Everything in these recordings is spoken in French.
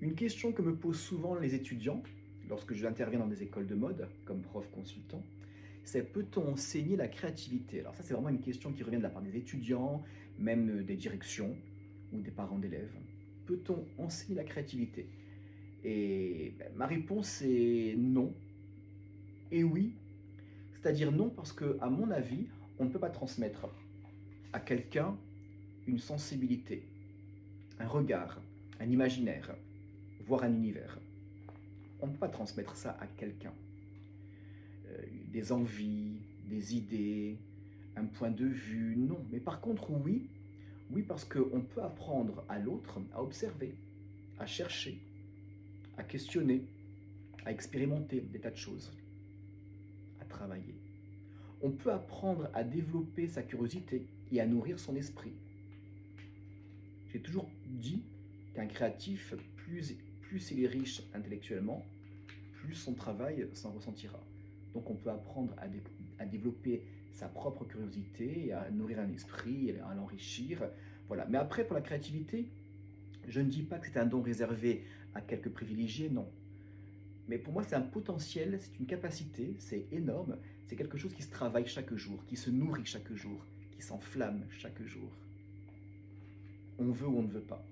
Une question que me posent souvent les étudiants, lorsque j'interviens dans des écoles de mode, comme prof consultant, c'est peut-on enseigner la créativité? Alors ça, c'est vraiment une question qui revient de la part des étudiants, même des directions ou des parents d'élèves. Peut-on enseigner la créativité? Et ma réponse est non et oui. C'est-à-dire non parce que, à mon avis, on ne peut pas transmettre à quelqu'un une sensibilité, un regard, un imaginaire, voire un univers. On ne peut pas transmettre ça à quelqu'un. Des envies, des idées, un point de vue, non. Mais par contre, oui, oui parce qu'on peut apprendre à l'autre à observer, à chercher, à questionner, à expérimenter des tas de choses, à travailler. On peut apprendre à développer sa curiosité et à nourrir son esprit. J'ai toujours dit qu'un créatif, plus il est riche intellectuellement, plus son travail s'en ressentira. Donc on peut apprendre à développer sa propre curiosité, et à nourrir un esprit, à l'enrichir. Voilà. Mais après, pour la créativité, je ne dis pas que c'est un don réservé à quelques privilégiés, non. Mais pour moi, c'est un potentiel, c'est une capacité, c'est énorme, c'est quelque chose qui se travaille chaque jour, qui se nourrit chaque jour, qui s'enflamme chaque jour. On veut ou on ne veut pas.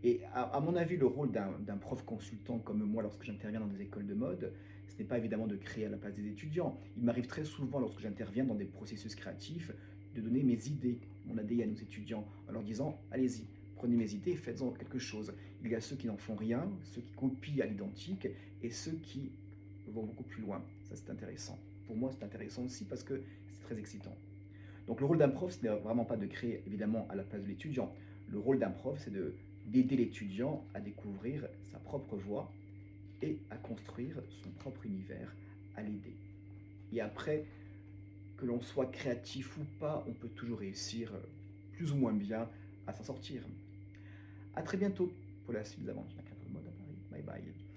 Et à mon avis, le rôle d'un prof consultant comme moi lorsque j'interviens dans des écoles de mode, ce n'est pas évidemment de créer à la place des étudiants. Il m'arrive très souvent lorsque j'interviens dans des processus créatifs de donner mes idées, mon ADN aux étudiants en leur disant allez-y, prenez mes idées et faites-en quelque chose. Il y a ceux qui n'en font rien, ceux qui copient à l'identique et ceux qui vont beaucoup plus loin. Ça c'est intéressant. Pour moi c'est intéressant aussi parce que c'est très excitant. Donc le rôle d'un prof, ce n'est vraiment pas de créer évidemment à la place de l'étudiant. Le rôle d'un prof, c'est d'aider l'étudiant à découvrir sa propre voie et à construire son propre univers, à l'aider. Et après, que l'on soit créatif ou pas, on peut toujours réussir plus ou moins bien à s'en sortir. À très bientôt pour la suite des aventures d'un mode à Paris. Bye bye.